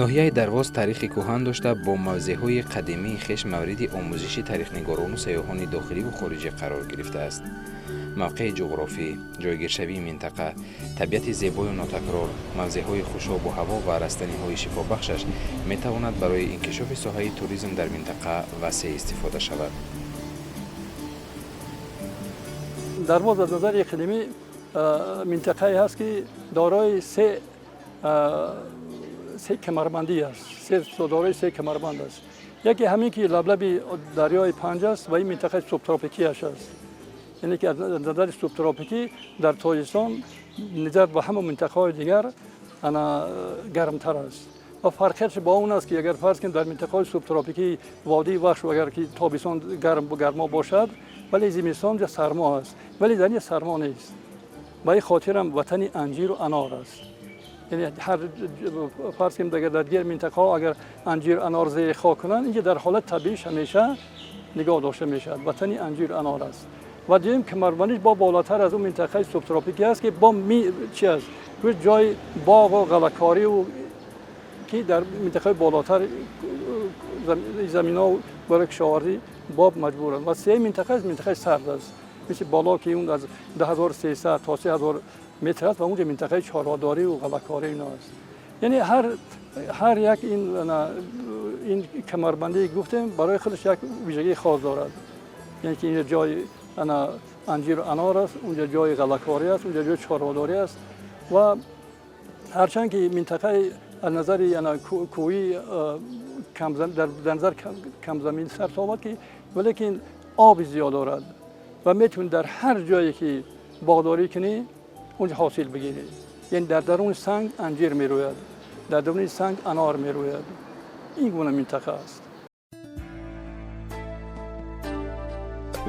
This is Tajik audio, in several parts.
ноҳияи дарвоз таърихи кӯҳан дошта, бо мавзеъҳои қадимии хеш мавриди омӯзиши таърихнигарону сайёҳони дохиливу хориҷӣ қарор гирифтааст. мавқеи ҷуғрофӣ, ҷойгиршавии минтақа, табиати зебою нотакрор, мавзеъҳои хушобу ҳаво ва растаниҳои шифобахшаш метавонад барои инкишофи соҳаи туризм дар минтақа васеъ истифода шавад. дарвоз аз назари иқлимӣ минтақае ҳаст, ки дорои се камарбандӣ аст, дорои се камарбанд аст. яке ҳамин ки лаблаби дарёи Панҷ аст ва ин минтақаи субтропикияш аст. яъне ки аз назари субтропикӣ дар тоҷикистон нисбат ба ҳама минтақаҳои дигар гармтар аст. ва фарқияш ба он аст, ки агар фарз кунем дар минтақаҳои субтропикӣ водии вахш агар ки тобистон гармо бошад, вале зимистон сармо аст, вале дар ин сармо нест. ба ин хотирам ватани анҷиру анор аст. یعنی هر فرض کنیم در دیگر منطقه ها اگر انجیر انار زیر خاک کنن، اینجا در حالت طبیعیش همیشه نگاه داشته میشه. وطنی انجیر انار است. و دیدیم که کمربندیش با بالاتر از اون منطقه سوبتروپیکی است که با چی است؟ روی جای باغ و غله‌کاری و که در منطقه بالاتر زمینا برای کشاورزی باب مجبورن. و سه منطقه سرد است. مثل بالا که اون از 2300 تا 3000 متر است و اونجا منطقه چاره‌داری و غله‌کاری اینا است. یعنی هر یک این کمربندی گفتیم برای خودش یک ویژگی خاص دارد. یعنی که اینجا جای انجیر و انار است، اونجا جای غله‌کاری است، اونجا جای چاره‌داری است و هرچند که منطقه از نظر کوهی در نظر کم زمین سرسابد که ولیکن آب زیاد دارد و میتون در هر جایی که باغداری کنی اونجا حاصل بگیرید. یعنی در درون سنگ انجیر می روید، در درون سنگ انار می روید. این گونه منطقه است.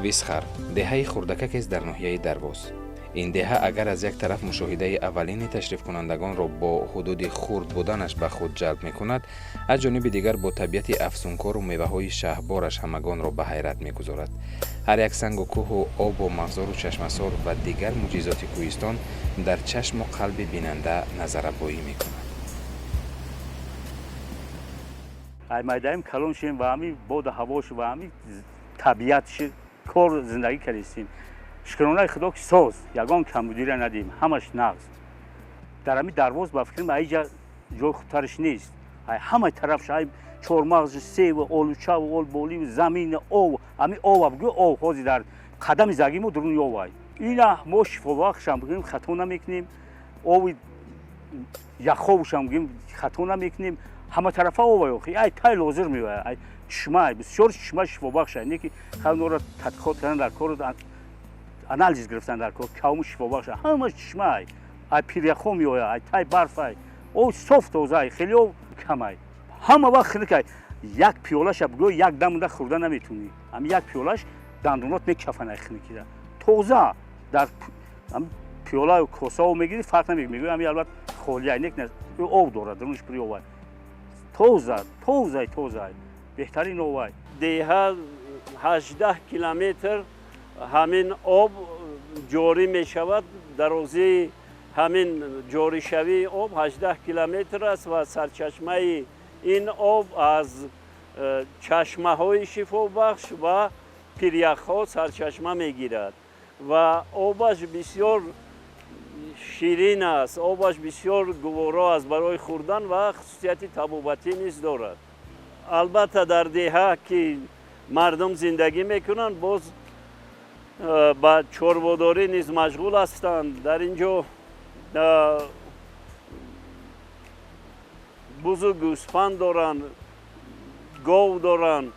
висхар деҳаи хурдакак است در ناحیه درواز. این دهه اگر از یک طرف مشاهده اولین تشریف کنندگان را با حدود خرد بودنش به خود جلب می کند، از جانب دیگر با طبیعت افسونکار و میوه های شهبارش همگان را به حیرت می گذارد. هر یک سنگ و کوه و آب و مغزار و چشمسار و دیگر معجزات کوهستان در چشم و قلب بیننده نظرافکنی می کند. میدانیم کلونشیم و همی بود هواش و همی طبیعتش کار زندگی کردیم. شکرانه خدا که ساز یگان کمبودی را ندیم، همش نقص. در همین درواز با فکرم اینجا جای خودترش نیست. همه طرفش چهارمغز، سیب و آلوچه و آلبولی و زمین او، همین او بگو او خوزی در قدم زگیم و درون یوای. اینا ما شفابخش هم بگیم خطا نمیکنیم، او یخوش هم بگیم خطا نمیکنیم. همه طرفه او یخی، ای تای لازر میوای. چشمه بسیار چشمه شفابخش است. که خیلی را تحقیقات کردن در کار آنالیز گرفتن در کار کام شفابخش همه چشمه ای پیریخو میوای، ای تای برف ای او صاف توزه خیلی کمه. همه وقت خیلی که یک پیولش بگو یک دم خورده نمیتونی. هم یک پیولش دندونات میکفنه خیلی که توزه در پیوله و کاسه و میگیری فرق نمیگه. همین البته خالیه نیک نه او داره درونش پریوای توزه بهترین اوای. دیها 18 کیلومتر همین آب جاری می شود. درازی همین جاری شوی آب 18 کیلومتر است و سرچشمه این آب از چشمه های شفابخش و پیریخ ها سرچشمه می گیرد و آبش بسیار شیرین است. آبش بسیار گوارا است برای خوردن و خصوصیت طبابتی نیز دارد. البته در دیها که مردم زندگی میکنن باز با چربه‌داری نیز مشغول هستند. در اینجا бузу гӯспанд доранд, гов доранд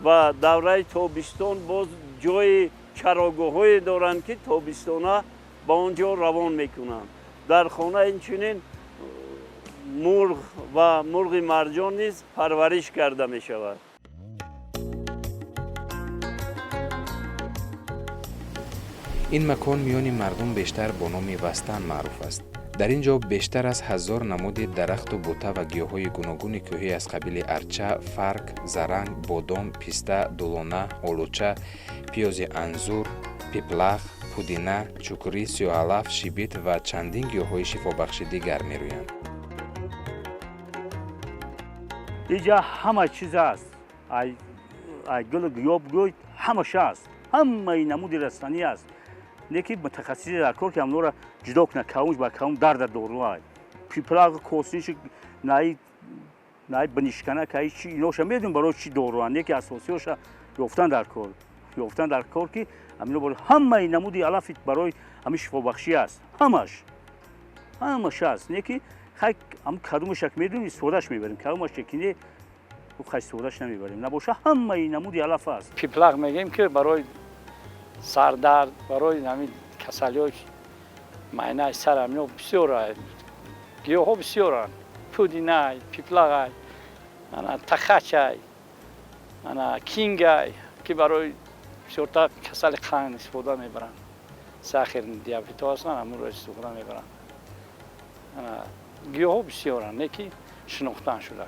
ва давраи тобистон боз ҷои чарогоҳҳое доранд, ки тобистона ба он ҷо равон мекунанд. дар хона инчунин мурғ ва мурғи марҷон низ парвариш карда мешавад. ин макон миёни мардум бештар бо номи вастан маъруф аст. дар ин ҷо бештар аз 1000 намуди дарахту бута ва гиёҳҳои гуногуни кӯҳӣ аз қабили арча, фарк, заранг, бодом, писта, дулона, олуча, пиёзи анзур, пиплағ, пудина, чукурӣ, сиёҳалаф, шибит ва чандин гиёҳҳои шифобахши дигар мерӯянд. اینجا همه چیز است. ای گل گیاه بگوید همش است. همه این نمود رستنی است. نیکی متخصصی در کار که همون را جدا کنه کامش با کام در داروهای. پیپلاغ کوسنیش نای بنیشکنه که چی اینوش میدون برای چی داروها. نیکی اساسیش یافتن در کار که همین برای همه این نمودی علافت برای همین شفابخشی است. همش است. نیکی خیلی هم کدومش یک میدونی سوداش میبریم کدومش یکی خیلی سوداش نمیبریم نباشه همه این نمودی علف است. پیپلاغ میگیم که برای سردرد برای همین کسلی‌های معده سر همین بسیار گیاها بسیارن پودینه پیپلاغ انا تخچ انا کینگ که برای بسیار کسل قند استفاده میبرن ساخر دیابت هستن همون رو استفاده میبرن گیاه بسیارن نکی شناختن شده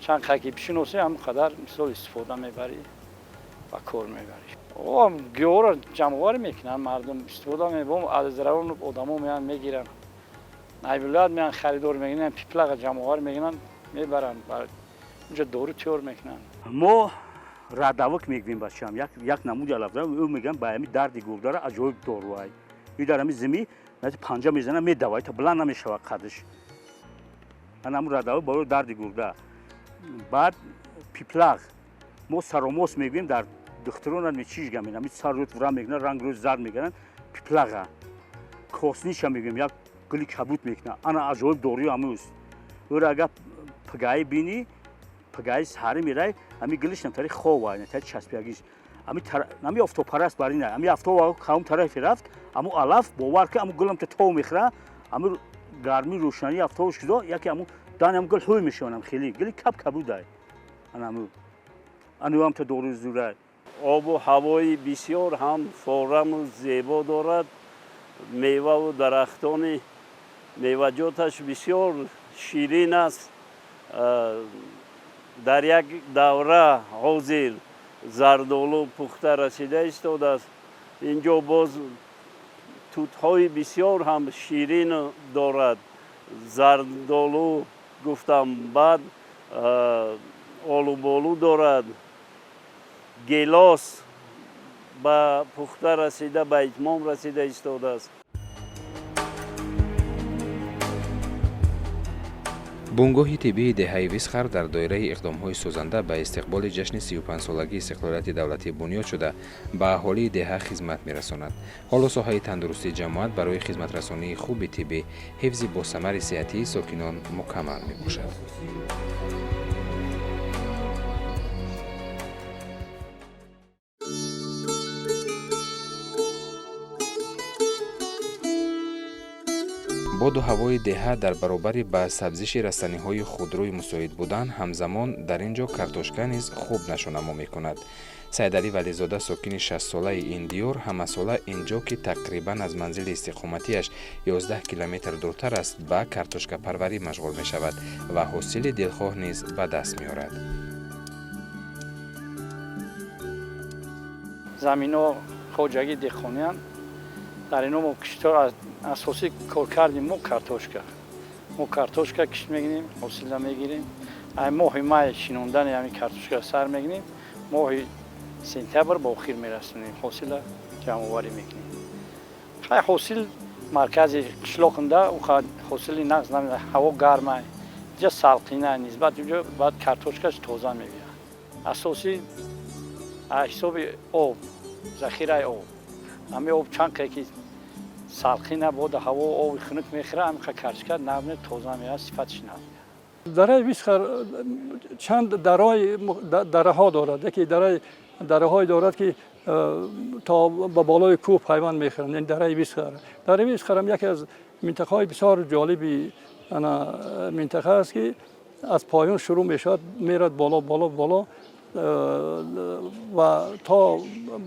چند خاکی بشناسی هم قدر مثال استفاده میبری و کار میبری گیاه را جمعوار میکنن مردم استفاده میبرن از روان آدم ها میان میگیرن نایبلاد میان خریدار میگیرن پیپلاغ جمعوار میگیرن میبرن و اونجا دارو تیار میکنن ما راداوک میگیم بچه هم یک نمود علف دارم او میگن با همی دردی گرد داره عجایب داروهای این در همی زمین پنجه میزنه میدوای تا بلند نمیشه قدش انا همون راداوک برای دردی گرده بعد پیپلاغ ما سراموس میگیم در دختران هم چیز گمین همی سر روت ورا میگن رنگ روز زرد میگن پیپلاغ کوسنیش هم میگیم یک گلی کبوت میکنه انا عجایب داروی همیست او را اگر پگای بینی پگای سهاری میره همی گلش نمیتاری خواه وای نتاری چسبیگیش همی افتو پرست باری نه همی افتو کام طرفی رفت همو علف باور که همو گلم تو میخوره همو گرمی روشنی افتوش کده یکی همو دان هم گل هوی میشونم خیلی گلی کبوده انو هم تا دور زوره آب و هوای بسیار هم فارم و زیبا دارد میوه و درختان میوه‌جاتش بسیار شیرین است در یک دوره حاضر زردالو پخته رسیده ایستاده است اینجا باز توت‌های بسیار هم شیرین دارد زردالو گفتم بعد آلو بالو دارد گیلاس به پخته رسیده به اتمام رسیده ایستاده است бунгоҳи тиббии деҳаи висхар дар доираи иқдомҳои сӯзанда ба истиқболи ҷашни 35-солагии истиқлолияти давлатӣ бунёд шуда ба аҳолии деҳа хизмат мерасонад. ҳоло соҳаи тандурустии ҷамоат барои хизматрасонии хуби тиббӣ ҳифзи босамари сеҳатии сокинон мукаммал мебошад. боду ҳавои деҳа дар баробари ба сабзиши растаниҳои худрӯи мусоид будан ҳамзамон дар ин ҷо картошка низ хуб нашонамо мекунад. сайдалӣ вализода сокини 60-солаи ин диёр ҳамасола ин ҷо ки тақрибан аз манзили истиқоматиаш 11 километр дуртар аст ба картошкапарварӣ машғул мешавад ва ҳосили дилхоҳ низ ба даст меорад. заминҳо хоҷагӣ деҳқонианд дар ино мо киштор асосӣ кор кардем мо картошка кишт мегирем ҳосила мегирем моҳи май шинондани ҳамин картошка сар мегирем моҳи сентябр ба охир мерасонем ҳосила ҷамъоварӣ мекунем хай ҳосил маркази қишлоқында ҳосили нақз намеда ҳаво гарма ҷа салқина нисбат ҷо баъд картошкаш тоза мевиад асоси ҳисоби об захираи об ҳамин об чанқе ки салқина бода ҳаво оби хунук мехӯра ҳамин картошка навме тоза меяд сифатиш нав меяд دره ویسخر چند دره ها دارد. یکی دره های دارد که تا به بالای کوه پیوند میخورند، این دره ویسخر. دره ویسخر هم یکی از منطقه های بسیار جالبی منطقه است که از پایان شروع میشد، میرد بالا بالا بالا و تا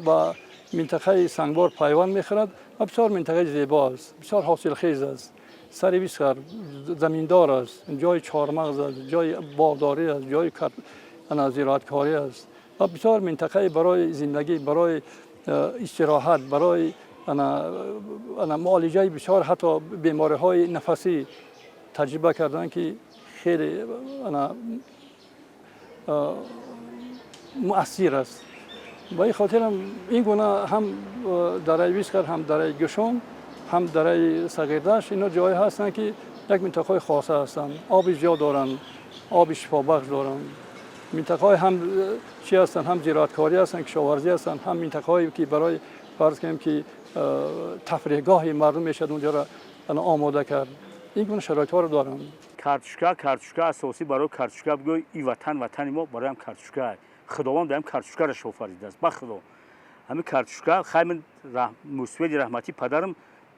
به منطقه سنگبار پیوند میخورد و بسیار منطقه زیبا است، بسیار حاصل خیز است. سر ویسخر زمیندار است، جای چهارمغز است، جای باغداری است، جای زراعتکاری است و بسیار منطقه برای زندگی، برای استراحت، برای معالجه بسیار حتی بیماری های نفسی تجربه کردن که خیلی مؤثر است. با این خاطر این گونه هم دره ویسخر، هم دره گشون، هم دره صغیردشت، اینا جایی هستند که یک منطقه خاصه هستند. آب زیاد دارند، آب شفابخش دارند. منطقه هم چی هستند؟ هم زراعتکاری هستند، کشاورزی هستند، هم منطقه‌ای که برای فرض کنیم که تفریحگاه مردم میشد اونجا را آماده کرد. این گونه شرایط‌ها رو دارند. کارتوشکا اساسی برای کارتوشکا بگوی این وطن ما برای هم کارتوشکا خداوند هم کارتوشکا را آفریده است. بخدا همین کارتوشکا خیلی مسعود رحمتی پدرم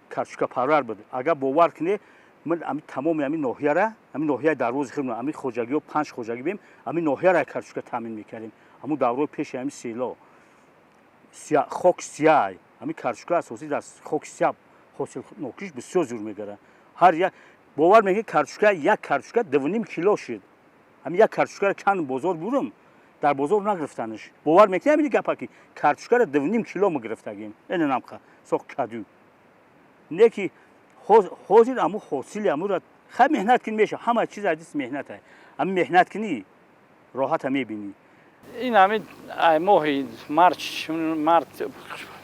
کارتوشکا پرور بود. اگر باور کنی من تمام همین ناحیه را، همین ناحیه دروازه خیمه، همین خوجگی و 5 خوجگی بیم، همین ناحیه را کارتوشکا تامین میکردیم. همون دوره پیش همین سیلا خاک سیاه، همین کارتوشکا اساسی در خاک سیاه حاصل نوکریش بسیار زور میگیره. هر یک باور میگه کارتوشکا یک کارتوشکا 2.5 کیلو شد. همین یک کارتوشکا را کن بازار بردم، در بازار نگرفتنش. باور میکنی همین گپا که کارتوشکا را 2.5 کیلو ما گرفتگیم. این نامخه ساخت کادو. نه که حاضر امو حاصل امو را خیلی مهنت کنی میشه، همه چیز عزیز مهنت است. اما مهنت کنی راحت میبینی. این همین ماه مارت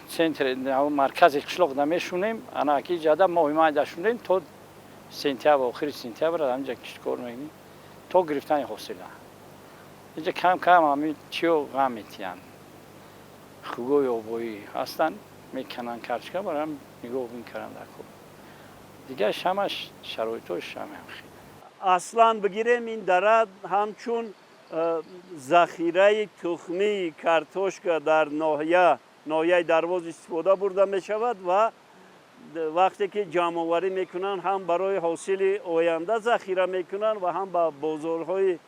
سنتر مرکز قشلاق نمیشونیم، انا کی جاده ماه ماه داشونیم تا سنتیابر آخر سنتیابر همینجا کار میکنیم تا گرفتن حاصل. اینجا کم کم همین چیو غم میتیان خوگوی آبایی هستن میکنن کارتوشکا برام نگاه میکنن دکو دیگه همش شرایطش هم خیلی. اصلا بگیریم این دره همچون ذخیره تخمی کارتوشکا در ناحیه دروازه استفاده برده می شود و وقتی که جمع آوری میکنن هم برای حاصل آینده ذخیره میکنن و هم به بازارهای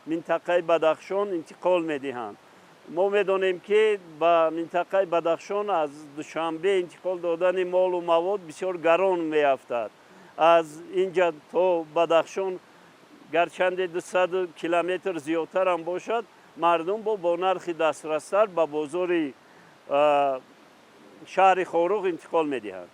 منطقه بدخشان انتقال میدهند. ما میدانیم که به منطقه بدخشان از دوشنبه انتقال دادن مال و مواد بسیار گران میافتد. از اینجا تا بدخشان گرچند 200 کیلومتر زیادتر هم باشد، مردم با نرخ دسترستر به بازار شهر خاروق انتقال میدهند.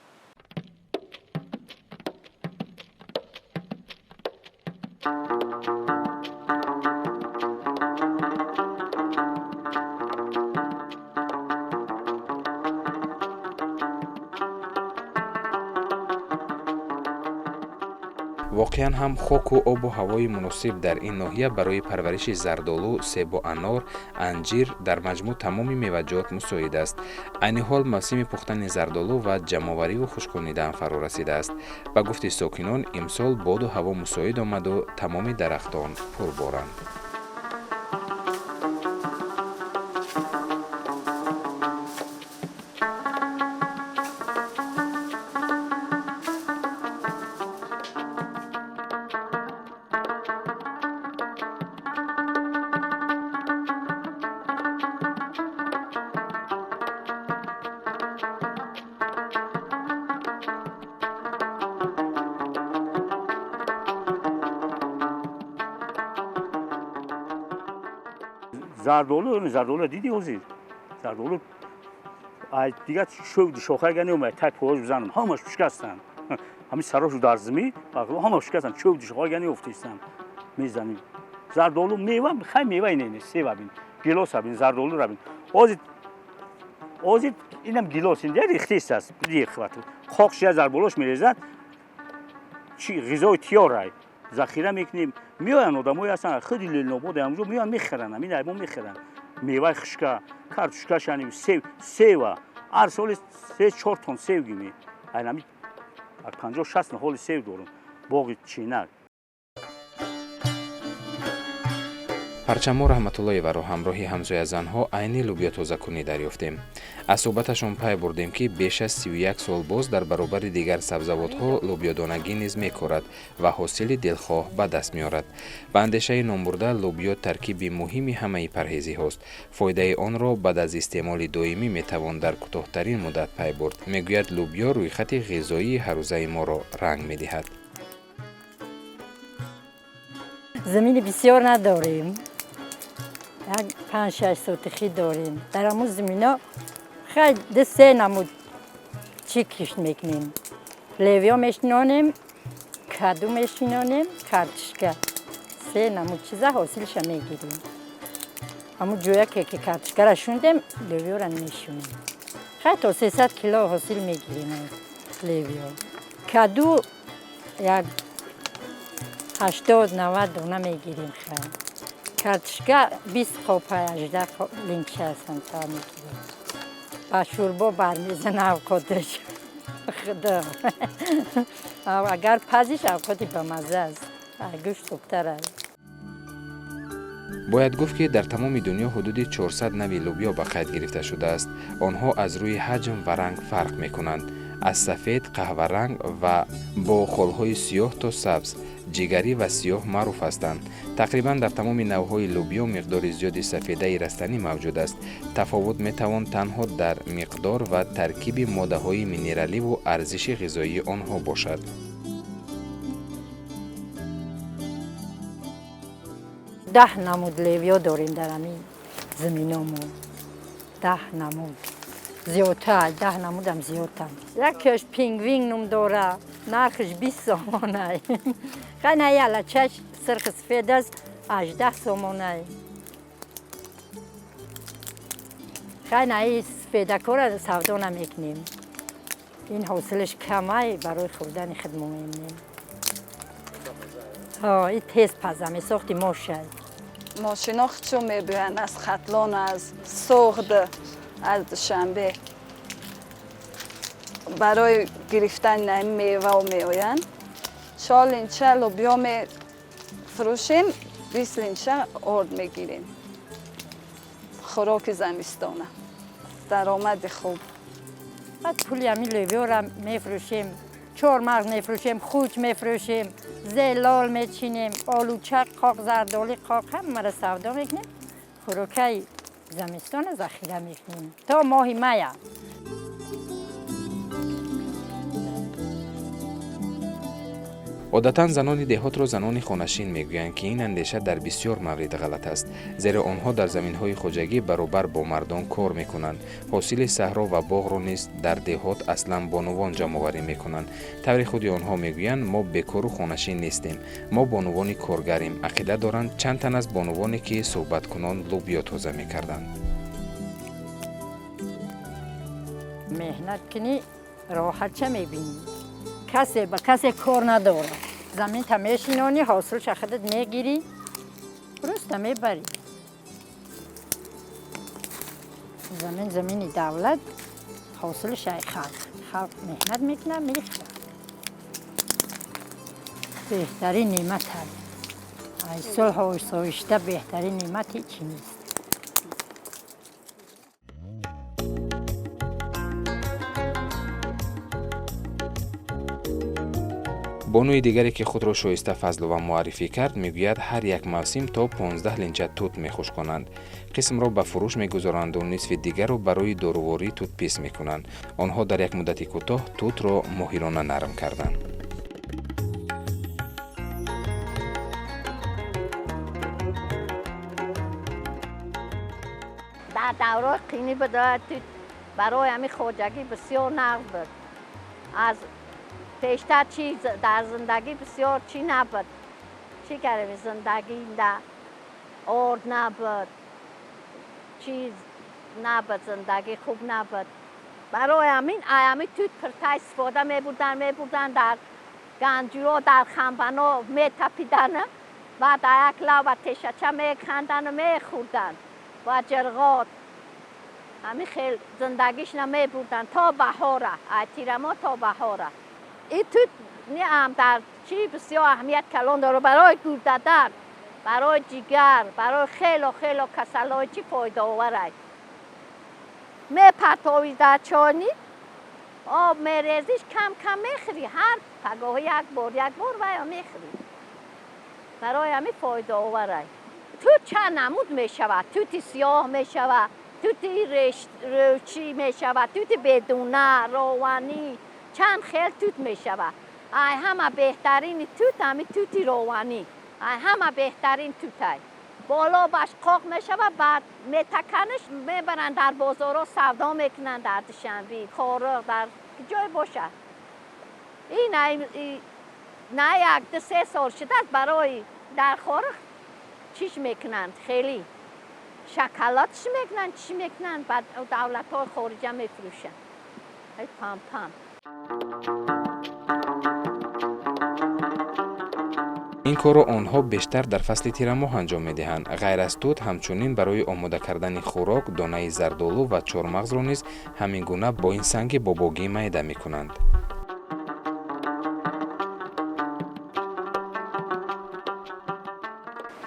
واقعا هم خاک و آب و هوای مناسب در این ناحیه برای پرورش زردآلو، سیب و انار، انجیر در مجموع تمام میوه‌جات مساعد است. عین حال موسم پختن زردآلو و جمع‌آوری و خشک‌کنیدن هم فرا رسیده است. به گفته ساکنان امسال باد و هوا مساعد آمد و تمام درختان پربارند. زردآلو دیدی اوزید؟ زردآلو دیگه شو شاخه گنی اومد تای پوز بزنم همش شکستن. همین سراشو در زمین همش شکستن، چوب شاخه گنی افتیستن میزنیم. زردآلو میوه خیلی میوه اینه سیب ببین، گیلاس ببین، زردآلو ببین. اوزید اینم گیلاس اینجا ریختیست است. دیگه خاطر خاکش از زردآلوش میریزد. چی غذای تیاره ذخیره میکنیم. میان آدمایی هستن خیلی لیل‌نابود امروز میان میخرن، همین ایمون میخرن. میوه خشکا، کارتوشکا شنی سیب هر سال 3-4 تن سیب گیمی. همین 50-60 نخل سیب دارم. باغ چینک. парчамо раҳматуллоеваро ҳамроҳи ҳамзояи занҳо айни лӯбиё тозакунӣ дарёфтем. аз суҳбаташон пай бурдем ки беш аз 31 сол боз дар баробари дигар сабзавотҳо лӯбиёдонагӣ низ мекорад ва ҳосили дилхоҳ ба даст меорад. ба андешаи номбурда лӯбиё таркиби муҳими ҳамаи парҳезиҳост. фоидаи онро баъд аз истеъмоли доимӣ метавон дар кӯтоҳтарин муддат пай бурд. мегӯяд лӯбиё рӯйхати ғизоии ҳаррӯзаи моро ранг медиҳад. замини бисёр надорем. як 5-6 сотихи дорем. дар ҳамун замино хеле се намуд чӣ кишт мекунем. левиё мешинонем, каду мешинонем, картишка. се намуд чиза ҳосилша мегирем. ҳамун ҷояке ки картишкара шундем, левиёра мешунем. хеле то 300 кило ҳосил мегирем левиё. каду як 80-90 дона мегирем. картишка 20 қопа 18 линча санта мегирем. ба шӯрбо бармезана авқоташ. худо агар пазиш авқоти бамаза аст. гӯшт хубтар аст. бояд гуфт ки дар тамоми дунё ҳудуди 400 нави лӯбиё ба қайд гирифта шудааст. онҳо аз рӯи ҳаҷм ва ранг фарқ мекунанд. аз сафед, қаҳваранг ва бо холҳои сиёҳ то сабз, ҷигарӣ ва сиёҳ маъруф ҳастанд. тақрибан дар тамоми навъҳои лӯбиё миқдори зиёди сафедаи растанӣ мавҷуд аст. тафовут метавон танҳо дар миқдор ва таркиби моддаҳои минераливу арзиши ғизоии онҳо бошад. 10 намуд левиё дорем дар ҳамин заминомон. 10 намуд. зиёдтар, 10 намудам зиёдтар. якаш пингвин ном дора, нархаш 20 сомонай. хайнаи алачаш сирхи сфед аст 18 сомонай. хайнаи сфедакора савдо намекунем. ин ҳосилаш камай, барои хӯрдани худ муҳимем. ин тез паза месохти мошай. ماشینا چو میبرن از خطلان از سوغد از دوشنبه برای گرفتن این میوه و میآیند. 4 لینچه لوبیا می فروشیم، 20 لینچه آرد میگیریم. خوراک زمستانه، درآمد خوب. بعد پولی همین لوبیا را میفروشیم، چهارمغز میفروشیم، خوک میفروشیم، زلال میچینیم، آلوچه قاق، زردآلو قاق، همه را سودا میکنیم. خوراکای زمستان ذخیره میکنیم تا ماه می. одатан занони деҳотро занони хонашин мегӯянд ки ин андеша дар бисёр маврид ғалат аст, зеро онҳо дар заминҳои хоҷагӣ баробар бо мардон кор мекунанд. ҳосили саҳро ва боғро низ дар деҳот аслан бонувон ҷамъоварӣ мекунанд. таври худи онҳо мегӯянд мо бекору хонашин нестем, мо бонувони коргарем. ақида доранд чанд тан аз бонувоне ки суҳбаткунон лӯбиё тоза мекарданд. меҳнат кунӣ роҳат ча мебинӣ. касе ба касе кор надорад. заминта мешинонӣ, ҳосилша худат мегирӣ, просто мебарӣ. замин замини давлат, ҳосилшай халқ. халқ меҳнат мекунад, мехӯрад. беҳтарин неъмат аст. аз сулҳу осоишта беҳтарин неъмат ҳечи нест. бонуи дигаре ки худро шоиста фазлова муаррифӣ кард, мегӯяд ҳар як мавсим то 15 линча тут мехушконанд. қисмро ба фурӯш мегузоранду нисфи дигарро барои доруворӣ тутпис мекунанд. онҳо дар як муддати кӯтоҳ тутро моҳирона нарм карданд. در دوره قینی بداید برای همین خوجگی بسیار نقد بود. از پیشتر چی در زندگی بسیار چی نبود. چی کردیم زندگی در آرد نبود. چیز نبود، زندگی خوب نبود. برای همین توت پرتای استفاده میبردن در گنجوها، در خنبنا میتپیدن و در یک لو و تشچه میکندن و میخوردن و جرغات. همین خیلی زندگیش نمیبردن تا بهاره، تیرما تا بهاره. این توت هم در چی بسیار اهمیت کلان داره برای گور دادن. برای جگر، برای خیلی کسلای چی فایده آوره. میپرتوی در چانی، آب میریزیش کم میخوری. هر پگاه یک بار و میخوری. برای همین فایده آوره. توت چند نمود میشود. توت سیاه میشود، توت روچی میشود، توت بدونه، روانی، چند خیل توت میشود. ای همه بهترین توت همین توت روانی. ای همه بهترین توت. بالا باش قاق میشود، بعد میتکنش میبرن در بازارا سودا میکنن، در دوشنبه خورق در جای باشه. این نه یک دو سه سال شده است برای در خورق چیش میکنند، خیلی شکلاتش میکنن، چی میکنن، بعد دولت های خارجه میفروشن. ای پام. این کار را آنها بیشتر در فصل تیر ماه انجام میدهند. غیر از توت همچنین برای آماده کردن خوراک دانه زردآلو و چهارمغز را نیز همین گونه با این سنگ باباگی میده میکنند.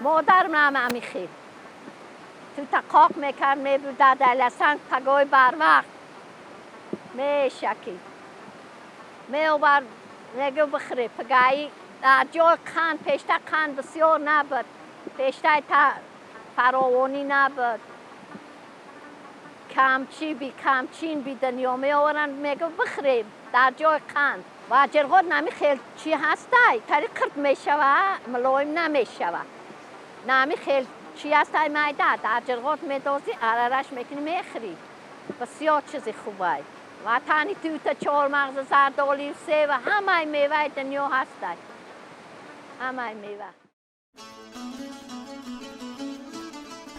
مادرم هم همیخی توت قاق میکرد، میبرد در سنگ پگاه بر وقت میشکی میوبر میگو بخری پگاهی جای قند، پیشتر قند بسیار نبود، پیشتر فراوانی نبود، کمچین بی دنیا می آورن میگو بخریم در جای قند. و جرغات نمی خیلی چی هسته طریق کرد می شود، ملایم نمی شود. نمی خیلی چی هسته میده در جرغات می دوزی، ارارش میکنی میخری. بسیار چیزی خوبه. و تانی توت، چهارمغز، زردآلو، سیب و همه میوه دنیا هسته. همه میوه.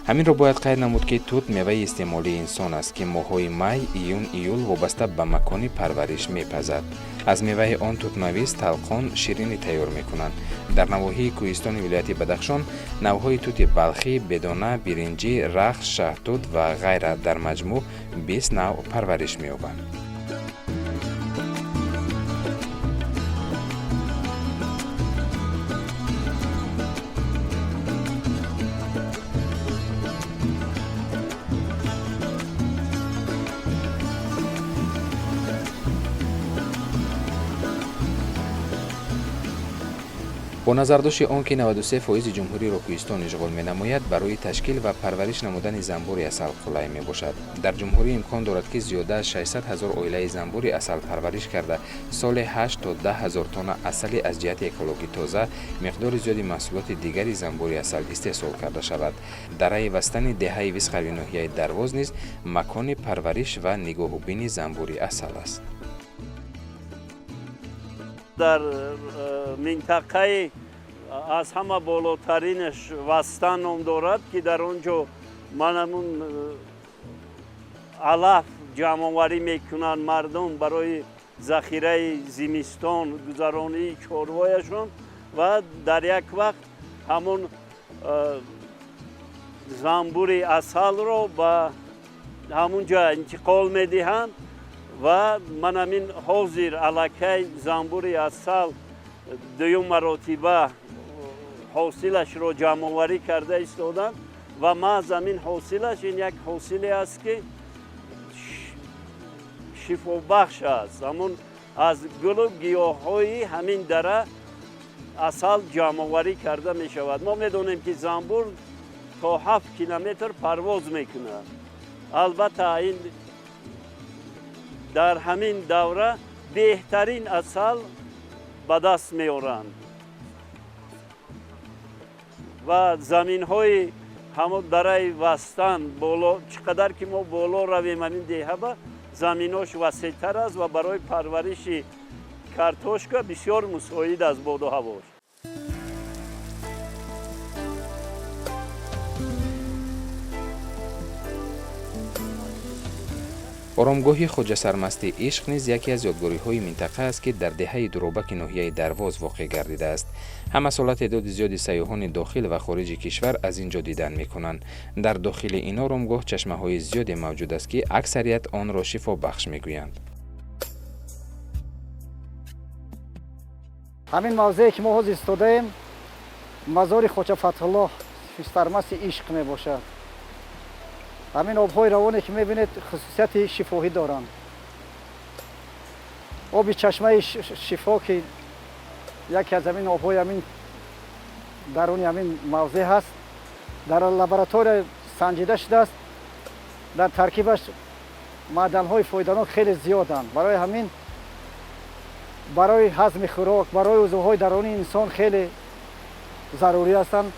همین را باید قید نمود که توت میوه استعمالی انسان است که ماه‌های می، ایون، ایول وابسته به مکان پرورش میپزد. از میوه آن توت‌نویس، طلقان، شیرینی تیار میکنند. در نواحی کوهستان ولایت بدخشان نوعهای توت بلخی، بدانه، برنجی، رخش، شهدود و غیره در مجموع 20 نوع پرورش می‌یابند. با نظرداشت آنکه 93% جمهوری را کوهستان اشغال می‌نماید، برای تشکیل و پرورش نمودن زنبور عسل قلعه میباشد. در جمهوری امکان دارد که زیاده از 600,000 عائله زنبور عسل پرورش کرده سال 8 تا 10,000 تن عسل از جهت اکولوژی تازه، مقدار زیادی محصولات دیگری زنبور عسل استحصال کرده شود. دره وستن دهه وسقوی ناحیه درواز نیز مکان پرورش و نگاه‌بینی زنبور عسل است. در منطقه از همه بالاترینش وستن نام دارد که در اونجا منمون علف جمع‌آوری میکنند مردم برای ذخیره زمستان گذرانی چاروایشون و در یک وقت همون زنبور عسل رو به همونجا انتقال میدهند و من همین حاضر علاکه زنبور عسل دوم مراتبه حاصلش رو جمع‌آوری کرده ایستادن و محض همین حاصلش این یک حاصلی است که شفا بخش است. همون از گل و گیاهای همین دره عسل جمع‌آوری کرده می شود. ما میدونیم که زنبور تا 7 کیلومتر پرواز میکنه. البته این در همین دوره بهترین عسل به دست میارند و زمین های همون دره وستن بالا چقدر که ما بالا رویم همین دیهه با زمیناش وسیع‌تر است و برای پرورش کارتوشکا بسیار مساعد از باد و هواش. آرامگاه خواجه سرمست عشق نیز یکی از یادگاری‌های منطقه است که در دهه دروبک ناحیه درواز واقع گردیده است. همه سال تعداد زیادی سیاحان داخل و خارج کشور از اینجا دیدن می‌کنند. در داخل این آرامگاه چشمه‌های زیادی موجود است که اکثریت آن را شفا بخش می‌گویند. همین موضعی که ما حاضر ایستادیم мазори хоҷа фатҳуллоҳ сармасти ишқ мебошад. ҳамин обҳои равоне ки мебинед хусусияти шифоҳӣ доранд. оби чашмаи шифо ки яке аз ҳамин обҳои ҳамин даруни ҳамин мавзеъ ҳаст, дар лаборатория санҷида шудааст, дар таркибаш маъданҳои фоиданок хеле зиёданд. барои ҳамин барои ҳазми хӯрок, барои узвҳои дарунии инсон хеле зарурӣ ҳастанд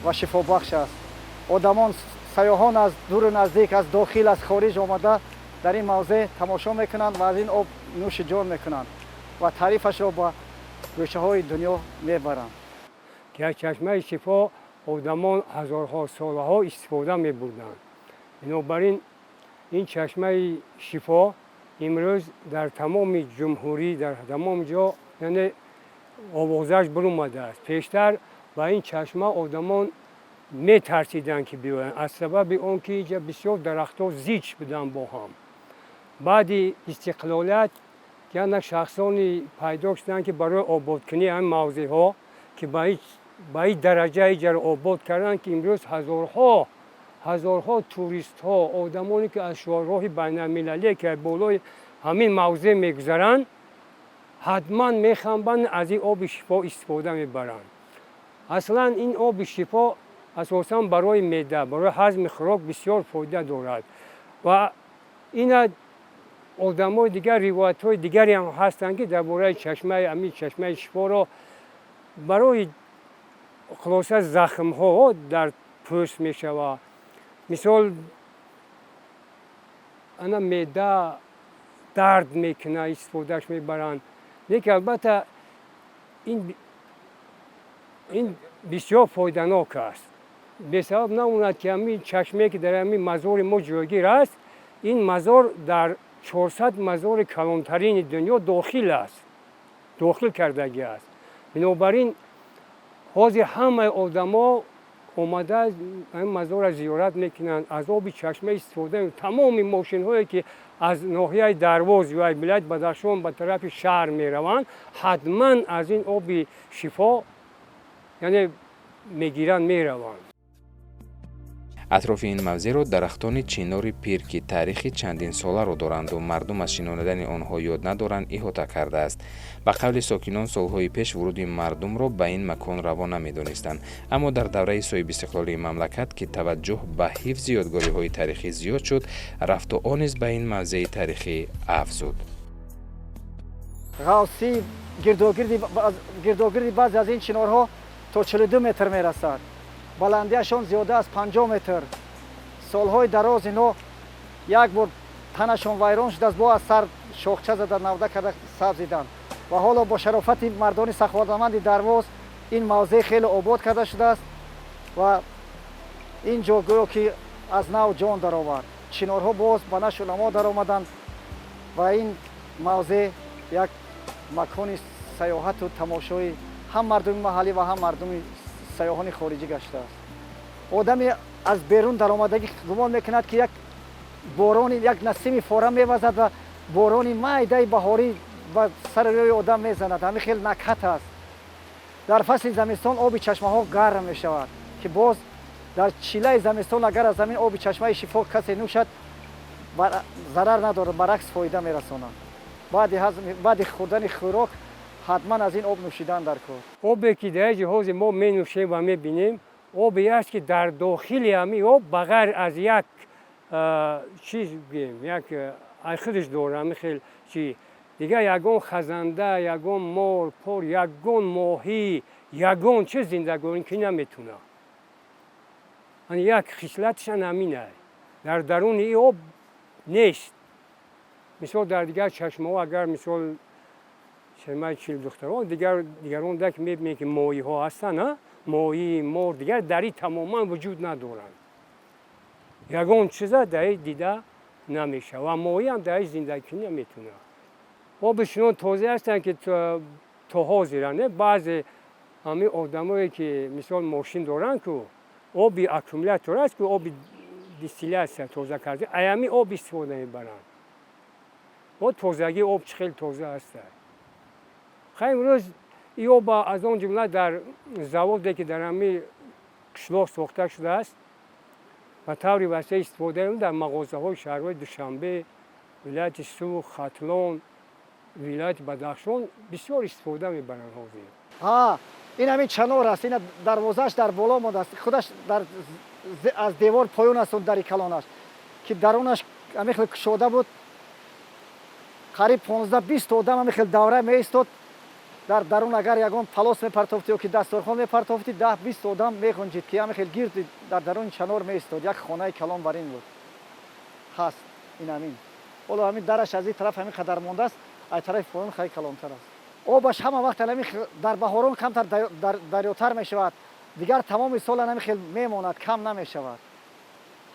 ва шифобахш аст. одамон сайёҳон аз дуру наздик, аз дохил, аз хориҷ омада дар ин мавзеъ тамошо мекунанд ва аз ин об нӯши ҷон мекунанд ва таърифашро ба гӯшаҳои дунё мебаранд. ки аз чашмаи шифо одамон ҳазорҳо солаҳо истифода мебурданд. бинобар ин ин чашмаи шифо имрӯз дар тамоми ҷумҳурӣ, дар тамоми ҷо яъне овозаш баромадааст. пештар ба ин чашма одамон метарсиданд ки биёянд, аз сабаби он ки инҷа бисёр дарахтҳо зич буданд бо ҳам. баъди истиқлолият яна шахсони пайдо шуданд ки барои ободкунии ҳамин мавзеъҳо ки ба ин дараҷа иҷаро обод карданд ки имрӯз ҳазорҳо туристҳо, одамоне ки аз шоҳроҳи байналмилалие ки болои ҳамин мавзеъ мегузаранд, ҳатман мехамбанд, аз ин оби шифо истифода мебаранд. аслан ин оби шифо асосан барои меъда, барои ҳазми хӯрок бисёр фоида дорад ва ина одамои дигар ривоятҳои дигаре ҳам ҳастанд ки дар бораи ҳамин чашмаи шифоро барои хулоса захмҳо дар пӯст мешавад. мисол ана меъда дард мекунад, истифодаш мебаранд. лекин албатта ин бисёр фоиданок аст. бесабаб намонад ки ҳамин чашме ки дар ҳамин мазори мо ҷойгир аст, ин мазор дар 400 мазори калонтарини дунё дохил кардагӣ аст. бинобар ин ҳозир ҳамаи одамо омада ин мазорро зиёрат мекунанд, аз оби чашма истифода мекунанд. тамоми мошинҳое ки аз ноҳияи Дарвоз ё вилояти Бадахшон ба тарафи шаҳр мераванд, ҳатман аз ин оби шифо яъне мегиранд, мераванд. атрофи ин мавзеъро дарахтони чинори пир ки таърихи чандин соларо доранду мардум аз шинонидани онҳо ёд надоранд иҳота кардааст. ба қавли сокинон солҳои пеш вуруди мардумро ба ин макон раво намедонистанд, аммо дар давраи соҳиби истиқлолии мамлакат ки таваҷҷӯҳ ба ҳифзи ёдгориҳои таърихӣ зиёд шуд, рафту он низ ба ин мавзеи таърихӣ афзуд. ғавсӣ гирдогирди баъзе аз ин чинорҳо то 42 метр мерасад. баландиашон зиёда аз 50 метр. солҳои дароз ино як бор танашон вайрон шудааст, бо аз сар шохча зада навда карда сабзиданд ва ҳоло бо шарофати мардони саховатманди Дарвоз ин мавзеъ хеле обод карда шудааст ва ин ҷо гӯё ки аз нав ҷон даромад. чинорҳо боз ба нашу намо даромаданд ва ин мавзеъ як макони сайёҳату тамошои ҳам мардуми маҳаллӣ ва ҳам мардуми сайёҳони хориҷӣ гаштааст. одаме аз берун даромадагӣ гумон мекунад ки як борони як насими фора мевазад ва борони майдаи баҳорӣ ба сари рӯи одам мезанад. ҳамин хеле накҳат аст. дар фасли замистон оби чашмаҳо гарм мешавад ки боз дар чилаи замистон агар аз ҳамин оби чашмаи шифо касе нӯшад зарар надорад, баръакс фоида мерасонад. баъди хӯрдани хӯрок ҳатман аз ин об нӯшидан дар кор. обе ки дар ҷиҳози мо менӯшем ва мебинем, обе аст ки дар дохили ҳамин об ба ғайр аз як чиз бигем, як худаш дорад, ҳамин хел чи дигар ягон хазанда, ягон мор, пор, ягон моҳӣ, ягон чиз зиндагонӣ ки наметунад. як хислатшан ҳамин аст. дар даруни ин об нест. мисол дар дигар чашмаҳо агар мисол чашмаи Чилдухтарон дигарон дар ки мебинем ки моҳиҳо ҳастанд, моҳӣ, мор дигар дар ин тамоман вуҷуд надоранд. ягон чиза дар ин дида намешавад ва моҳӣ ҳам дар ин зиндагӣ наметунад. оби чунон тоза ҳастанд ки то ҳозиранд. баъзе ҳамин одамое ки мисол мошин доранд ку оби аккумулятор аст ку оби дистиллясия тоза карда аз ҳамин об истифода мебаранд. тозагии об чӣ хел тоза ҳастад. имрӯз یا با از آن جمله در زوادی که در همین قشلاق ساخته شده است و طوری وسیع استفاده می‌کنند در مغازه‌های شهرهای دوشنبه، ولایت سوخ، ختلان، ولایت بدخشان بسیار استفاده می‌برند حاضر. این همین چنار است، این دروازه‌اش در بالا مانده است، خودش از دیوار پایون است در کلانش که درونش همین کشوده بود. قریب 15-20 آدم همین دوره می‌ایستاد. در درون اگر یگان پلاس می‌پرتافتی یا که دستارخوان می‌پرتافتی 10-20 آدم می‌گنجید که همین گرد در درون چنار می‌ایستاد. یک خانه کلان بر این بود. هست این همین. حالا همین درش از این طرف همین قدر مانده است، از طرف پایون خیلی کلانتر است. آبش همه وقت همین در بهاران کمتر دریاتر می‌شود. دیگر تمام سال همین خیلی میماند، کم نمی‌شود.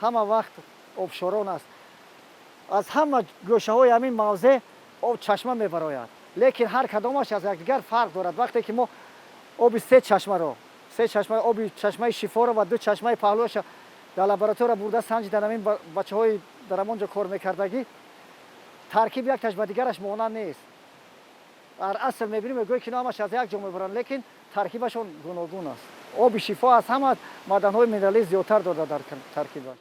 همه وقت آبشاران است. از همه گوشه‌های همین موضع آب چشمه می‌براید. لیکن هر کدامش از یکدیگر فرق دارد. وقتی که ما آب سه چشمه آب چشمه شفا را و دو چشمه پهلوش در لابراتوار برده سنجیدن همین بچه‌های در همونجا کار می‌کردگی ترکیب یک تاش به دیگرش مانند نیست. در اصل می‌بینیم گویا که نامش از یک جا می‌برند لیکن ترکیبشون گوناگون است. آب شفا از همه معدن‌های مینرالی زیادتر داده در ترکیبش.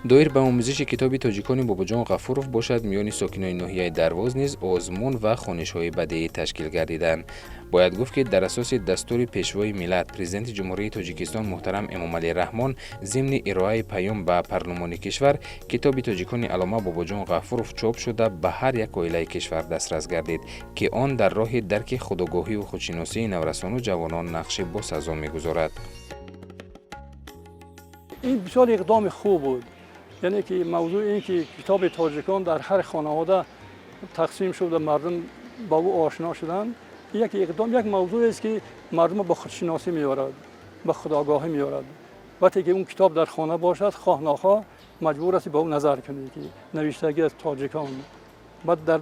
دویر به آموزش کتاب تاجیکان باباجان غفورов باشد میان ساکنان ناحیه درواز نیز آزمون و خوانش‌های بدیعی تشکیل گردیدند. باید گفت که در اساس دستور پیشوای ملت پرزیدنت جمهوری تاجیکستان محترم امامعلی رحمان ضمن ارائه پیام به پارلمان کشور کتاب تاجیکان علامه باباجان غفورov چاپ شده به هر یک عائله کشور دسترس گردید که آن در راه درک خودآگاهی و خودشناسی نورسان و جوانان نقش باسازا می‌گذارد. این بسیار اقدام خوب بود. یعنی که موضوع این که کتاب تاجیکان در هر خانواده تقسیم شد و مردم با او آشنا شدند، یک اقدام یک موضوع است که مردم با خودشناسی می‌آورد، با خودآگاهی می‌آورد. وقتی که اون کتاب در خانه باشد خواه ناخواه مجبور است با او نظر کنی که نوشتگی از تاجیکان، بعد در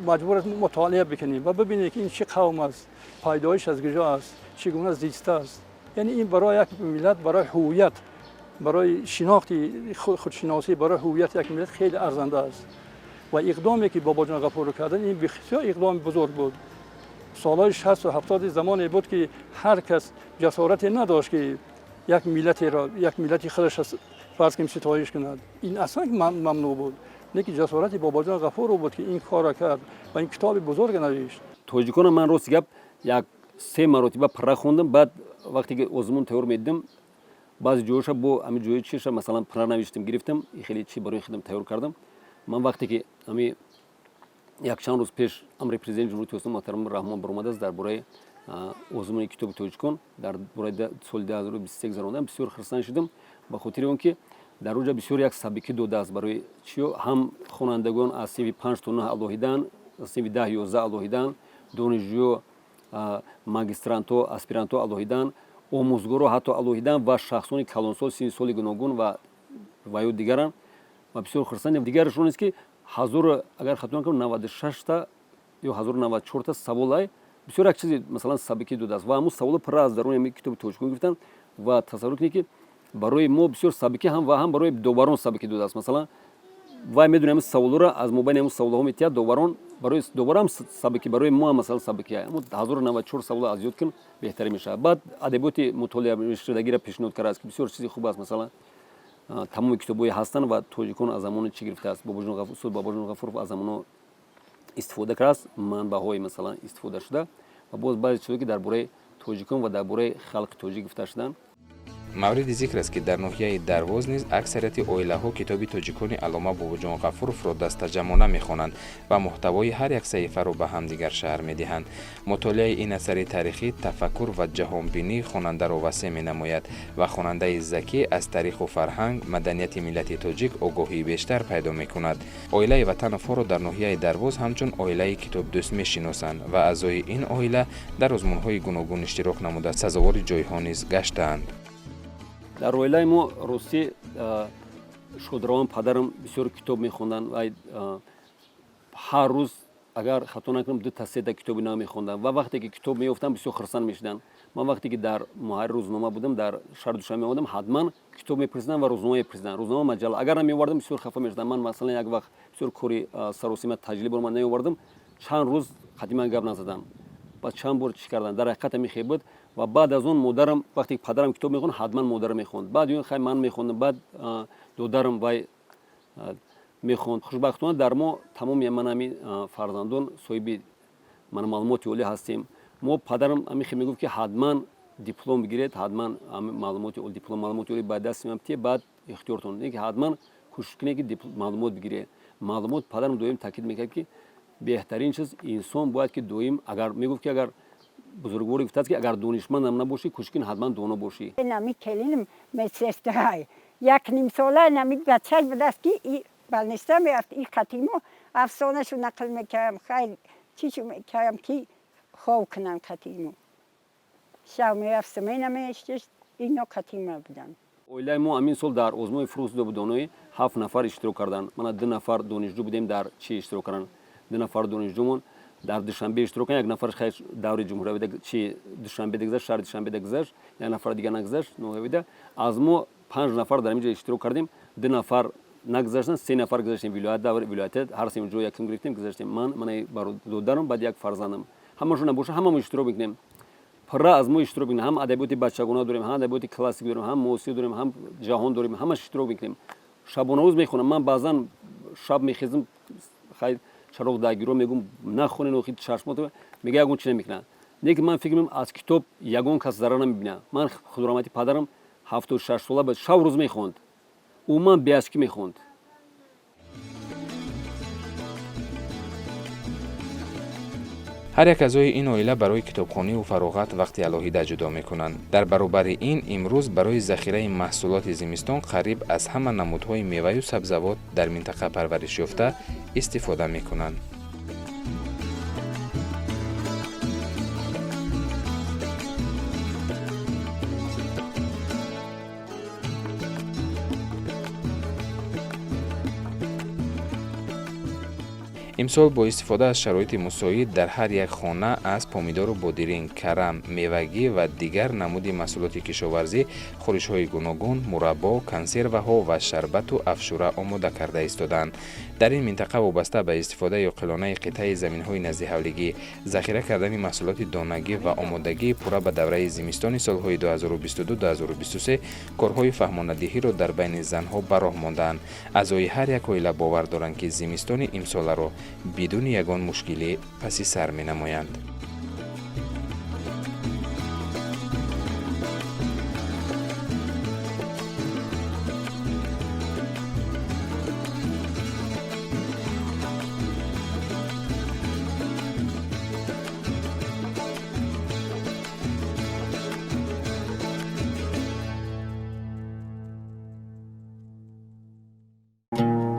مجبور است مطالعه بکنی و ببینی که این چه قوم است، پیدایش از کجا است، چگونه زیسته است. یعنی این برای یک ملت، برای هویت، برای شناخت خودشناسی، برای هویت یک ملت خیلی ارزنده است. و اقدامی که باباجان غفور کردن این بسیار اقدام بزرگ بود. سالهای 60 و 70 زمانی بود که هر کس جسارت نداشت که یک ملتی خودش فرض کنیم ستایش کند. این اصلا ممنوع بود. نیکی جسارت باباجان غفور بود که این کار را کرد و این کتاب بزرگ نوشت. توجیکان من راست گپ یک 3 مرتبه پره خوندم. بعد وقتی که آزمون تیار میدیدم بعضی جوشا با همین جوی چیش مثلا پره نوشتم گرفتم خیلی چی برای خودم تیار کردم. من وقتی که همین یک چند روز پیش امر پرزیدنت جمهوری اسلامی محترم رحمان برآمده است درباره آزمون کتاب تاجیکان درباره سال 2021 گذراندم بسیار خرسند شدم به خاطر اینکه در اونجا بسیار یک سابقه داده است برای چیو هم خوانندگان از سیمی 5 تا 9 الوهیدن از سیمی 10 11 الوهیدن دانشجو ماگістرانتو اسپیرانتو الوهیدن آموزگارو حتی الوهیدن و شخصان کلانسال سین سال گوناگون و دیگران و بسیار خرسند دیگرشون است که حضور اگر خاطر کنم 96 تا یا 1094 تا سوالای بسیار یک چیزی مثلا سابقه داده است و همون سوال پر از درون همین کتاب تاجیکان گرفتن و تصور کنید که برای ما بسیار سابقه هم و هم برای دوباران سابقه داده است. مثلا وای میدونیم سوالا را از مابین همون سوال‌ها میتیاد دوباران برای دوباره سابقه برای ما مثلا سابقه اما 1094 سوال از یاد کن بهتر میشه. بعد ادبیات مطالعه شدگی را پیشنهاد کرده است که بسیار چیزی خوب است. مثلا تمام کتاب‌های هستن و تاجیکان از زمان چی گرفته است باباجان غفور از زمان استفاده کرده است منبع‌های مثلا استفاده شده و باز بعضی چیزایی که درباره تاجیکان و درباره خلق تاجیک گفته شدن. مورد ذکر است که در ناحیه درواز نیز اکثریت عائله‌ها کتاب تاجیکان علامه باباجان غفورov را دستجمانه می‌خوانند و محتوای هر یک صحیفه را به همدیگر شرح می‌دهند. مطالعه این اثر تاریخی تفکر و جهانبینی خواننده را وسیع می‌نماید و خواننده ذکی از تاریخ و فرهنگ مدنیت ملت تاجیک آگاهی بیشتر پیدا می‌کند. عائله وطن فارو در ناحیه درواز همچون عائله کتاب دوست می‌شناسند و اعضای این عائله در آزمون‌های گوناگون اشتراک نموده سزاوار جای‌ها نیز گشتند. در عائله ما راستی شودروان پدرم بسیار کتاب می‌خوندن و هر روز اگر خطا نکنم 2 تا 3 تا کتاب اینا می‌خوندن و وقتی که کتاب می‌افتم بسیار خرسند می‌شدن. من وقتی که در محرر روزنامه بودم در شهر دوشنبه آمدم حتما کتاب می‌پرسیدن و روزنامه می‌پرسیدن روزنامه مجله اگر نمی‌آوردم بسیار خفه می‌شدم. من مثلا یک وقت بسیار کاری سراسیمه تجلیل برام نمی‌آوردم чанд рӯз хати ман гап назаданд. баъд чанд бор чӣ карданд. дар ҳақиқат ҳамин хел буд. ва баъд аз он модарам вақте падарам китоб мехонд, ҳатман модарам мехонд. баъд ин хай ман мехондам, баъд додарам вай мехонд. хушбахтона дар мо тамоми ман ҳамин фарзандон соҳиби маълумоти олӣ ҳастем. мо падарам ҳамин хел мегуфт ки ҳатман диплом бигиред, ҳатман маълумоти диплом маълумоти олӣ ба дасти ман битие, баъд ихтиёртон ки ҳатман кӯшиш кунед ки маълумот бигиред. маълумот падарам доим таъкид мекард ки беҳтарин чиз инсон бояд ки доим агар мегуфт ки агар бузургвор гуфтааст ки агар донишмандам набошӣ кӯшиш кун ҳатман доно бошӣ. Нами келиним медсестрай як нимсола нами бачааш будааст ки балниста мерафт и қатимо афсонашу нақл мекардам. хайр чишу мекардам ки хов кунам қатимо. шав мерафт смена мештишт ино қатима буданд. оилаи мо амин сол дар озмуи фурӯсиду будоноӣ 7 нафар иштирок карданд. мана 2 нафар донишҷӯ будем дар чӣ иштирок карданд. 2 нафар донишҷӯмон дар душанбе иштирок карданд. як нафараш хайр даври ҷумҳуриявида чӣ душанбе гузашт, шаҳри душанбе гузашт, як нафар дигар нагузашт ноҳавида. аз мо 5 нафар дар инҷо иштирок кардем. 2 нафар нагузаштанд, 3 нафар гузаштем вилоят, даври вилоята ҳар се ҷо якум гирифтем гузаштем. ман манай бародарам, баъд як фарзандам. ҳамашон набоша ҳамамо иштирок мекунем. пурра аз мо иштирок мекунем. ҳам адабиёти бачагона дорем, ҳам адабиёти классик дорем, ҳам муосир дорем, ҳам ҷаҳон дорем. ҳамаш иштирок мекунем. шабонарӯз мехонам. ман баъзан шаб мехезам, хайр чароғ дагиро мегум нахонен охи чашмото мега ягон чӣ намекунад. лекин ман фикр мекунам аз китоб ягон кас зарар намебинад. ман худорамати падарам 76 сола буд, шав рӯз мехонд. умуман беачкӣ мехонд. ҳар як аъзои ин оила барои китобхониву фароғат вақти алоҳида ҷудо мекунанд. дар баробари ин имрӯз барои захираи маҳсулоти зимистон қариб аз ҳама намудҳои меваю сабзавот дар минтақа парваришёфта истифода мекунанд. имсол бо истифода аз шароити мусоид дар ҳар як хона аз помидору бодиринг, карам, мевагӣ ва дигар намуди маҳсулоти кишоварзӣ хӯришҳои гуногун, мураббо, консерваҳо ва шарбату афшура омода карда истоданд. дар ин минтақа вобаста ба истифодаи оқилонаи қитъаи заминҳои назди ҳавлигӣ, захира кардани маҳсулоти донагӣ ва омодагии пурра ба давраи зимистони солҳои 2022-2023 корҳои фаҳмонадиҳиро дар байни занҳо ба роҳ мондаанд. аъзои ҳар як оила бовар доранд ки зимистони имсоларо бидуни ягон мушкилӣ паси сар менамоянд.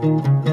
thank you